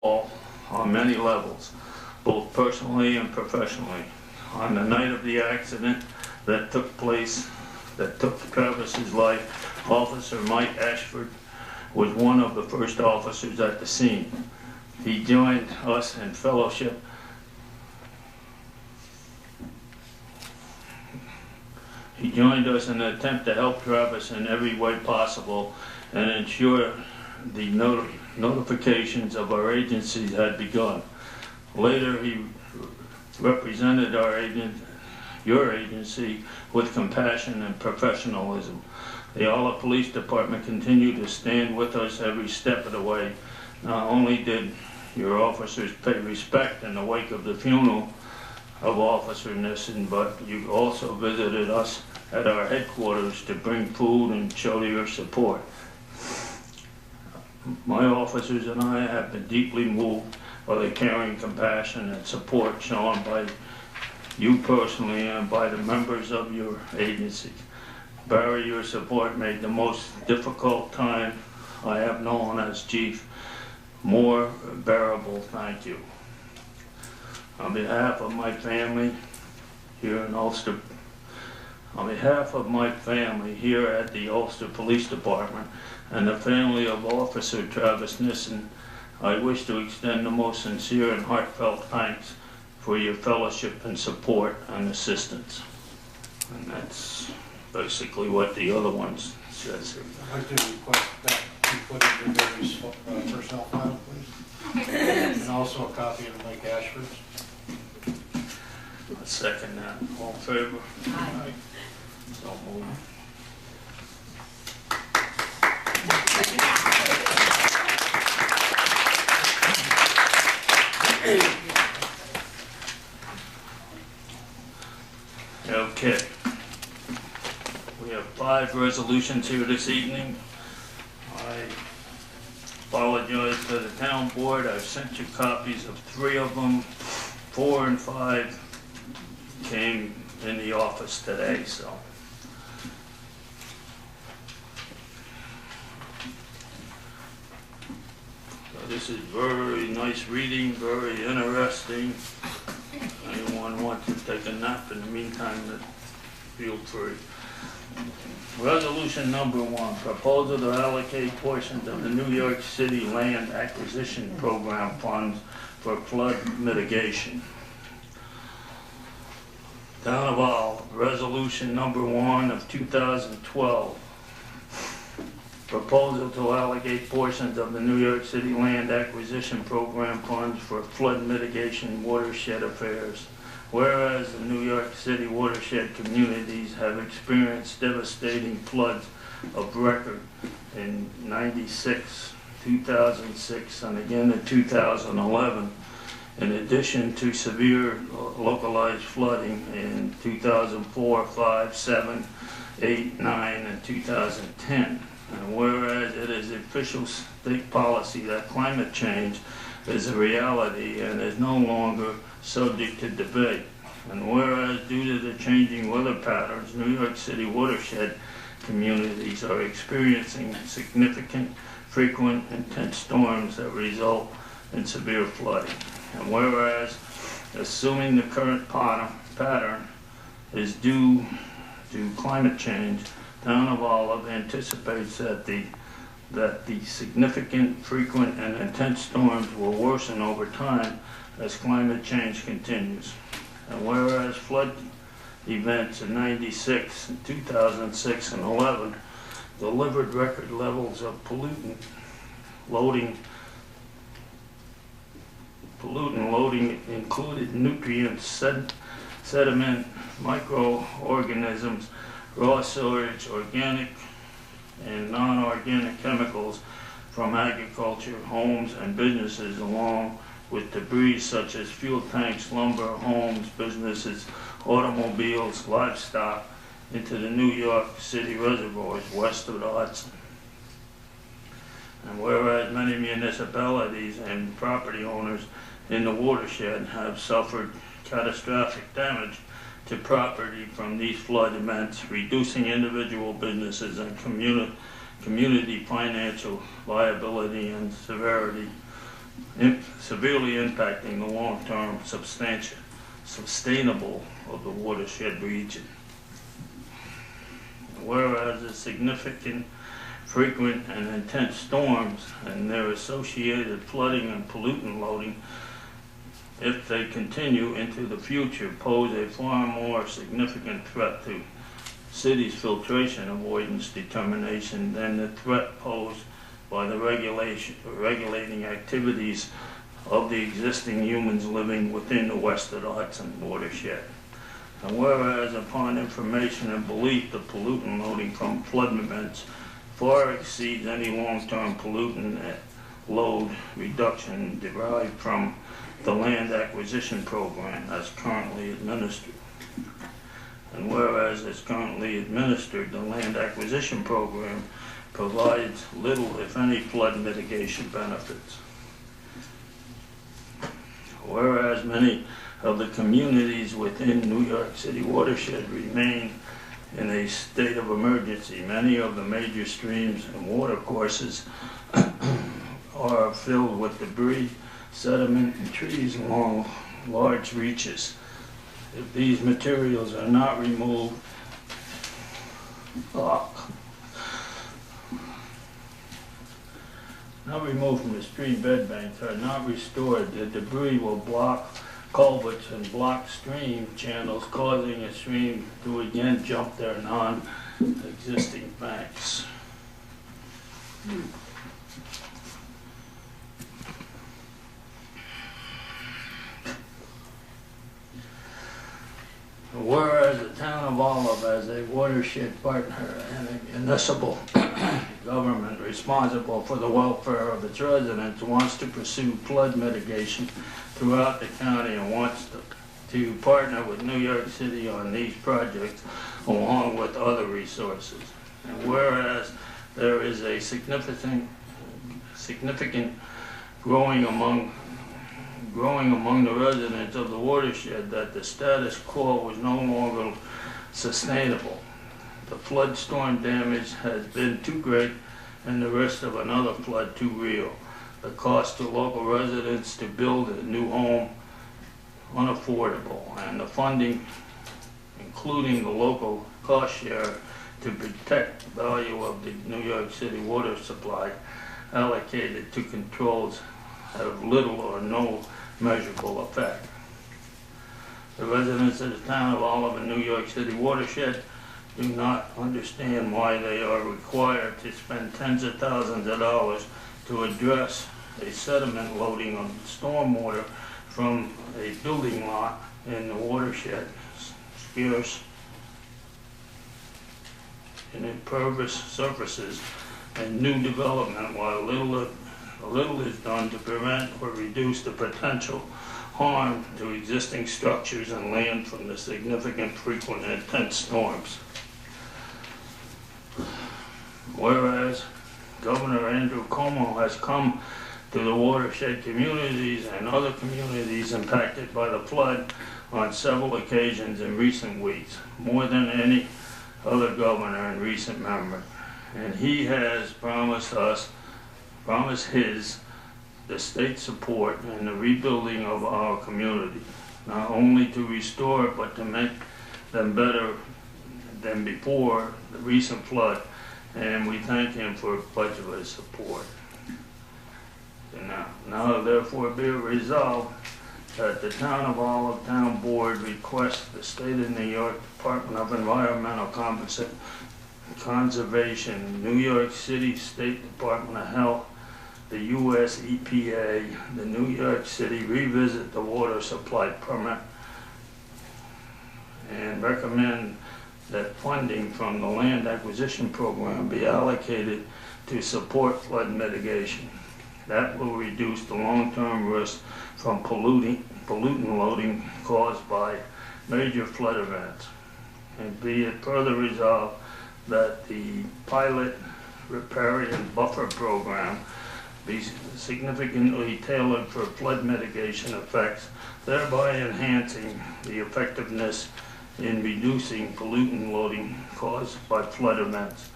on many levels, both personally and professionally. On the night of the accident that took Travis's life, Officer Mike Ashford was one of the first officers at the scene. He joined us in fellowship. He joined us in an attempt to help Travis in every way possible and ensure the notifications of our agencies had begun. Later, he represented your agency with compassion and professionalism. The Alla Police Department continued to stand with us every step of the way. Not only did your officers pay respect in the wake of the funeral of Officer Nissen, but you also visited us at our headquarters to bring food and show your support. My officers and I have been deeply moved by the caring, compassion, and support shown by you personally and by the members of your agency. Barry, your support made the most difficult time I have known as chief more bearable. Thank you. On behalf of my family here in Ulster, on behalf of my family here at the Ulster Police Department and the family of Officer Travis Nissen, I wish to extend the most sincere and heartfelt thanks for your fellowship and support and assistance. And that's basically what the other ones says here. I'd like to request that you put in the Barry's personnel file, please. And also a copy of Mike Ashford's. I second that. All in favor? Aye. So moved. Okay. We have 5 resolutions here this evening. I apologize to the town board. I've sent you copies of 3 of them. 4 and 5 came in the office today, so. This is very nice reading, very interesting. Anyone wants to take a nap in the meantime, feel free. Resolution number 1, proposal to allocate portions of the New York City Land Acquisition Program funds for flood mitigation. Town of All, resolution number 1 of 2012. Proposal to allocate portions of the New York City Land Acquisition Program funds for flood mitigation watershed affairs. Whereas the New York City watershed communities have experienced devastating floods of record in 96, 2006, and again in 2011, in addition to severe localized flooding in 2004, 5, 7, 8, 9, and 2010. And whereas it is official state policy that climate change is a reality and is no longer subject to debate. And whereas due to the changing weather patterns, New York City watershed communities are experiencing significant, frequent, intense storms that result in severe flooding. And whereas, assuming the current pattern is due to climate change, Town of Olive anticipates that the significant, frequent, and intense storms will worsen over time as climate change continues. And whereas flood events in 96, 2006, and 11 delivered record levels of pollutant loading included nutrients, sediment, microorganisms, raw sewage, organic and non-organic chemicals from agriculture, homes, and businesses, along with debris such as fuel tanks, lumber, homes, businesses, automobiles, livestock, into the New York City reservoirs west of the Hudson. And whereas many municipalities and property owners in the watershed have suffered catastrophic damage to property from these flood events, reducing individual businesses and community financial liability and severity severely impacting the long-term sustainable of the watershed region. Whereas the significant, frequent, and intense storms and their associated flooding and pollutant loading, if they continue into the future, pose a far more significant threat to city's filtration avoidance determination than the threat posed by the regulating activities of the existing humans living within the west of the Hudson watershed. And whereas upon information and belief, the pollutant loading from flood events far exceeds any long-term pollutant load reduction derived from the land acquisition program as currently administered. And whereas as currently administered, the land acquisition program provides little, if any, flood mitigation benefits. Whereas many of the communities within New York City watershed remain in a state of emergency. Many of the major streams and watercourses are filled with debris, sediment, and trees along large reaches. If these materials are not removed, from the stream bed banks, are not restored, the debris will block culverts and block stream channels, causing a stream to again jump their non-existing banks. Whereas the town of Olive, as a watershed partner and a municipal government responsible for the welfare of its residents, wants to pursue flood mitigation throughout the county and wants to partner with New York City on these projects along with other resources. And whereas there is a significant growing among the residents of the watershed that the status quo was no longer sustainable. The flood storm damage has been too great and the risk of another flood too real. The cost to local residents to build a new home unaffordable, and the funding, including the local cost share to protect the value of the New York City water supply allocated to controls, have little or no measurable effect. The residents of the town of Olive and New York City watershed do not understand why they are required to spend tens of thousands of dollars to address a sediment loading of stormwater from a building lot in the watershed, scarce and impervious surfaces, and new development, while little is done to prevent or reduce the potential harm to existing structures and land from the significant, frequent, and intense storms. Whereas Governor Andrew Cuomo has come to the watershed communities and other communities impacted by the flood on several occasions in recent weeks, more than any other governor in recent memory. And he has promised the state's support in the rebuilding of our community, not only to restore but to make them better than before the recent flood, and we thank him for much of his support. And now therefore be it resolved that the Town of Olive Town Board requests the State of New York Department of Environmental Conservation, New York City State Department of Health, the U.S. EPA, the New York City revisit the water supply permit and recommend that funding from the land acquisition program be allocated to support flood mitigation. That will reduce the long-term risk from pollutant loading caused by major flood events. And be it further resolved that the pilot riparian buffer program be significantly tailored for flood mitigation effects, thereby enhancing the effectiveness in reducing pollutant loading caused by flood events.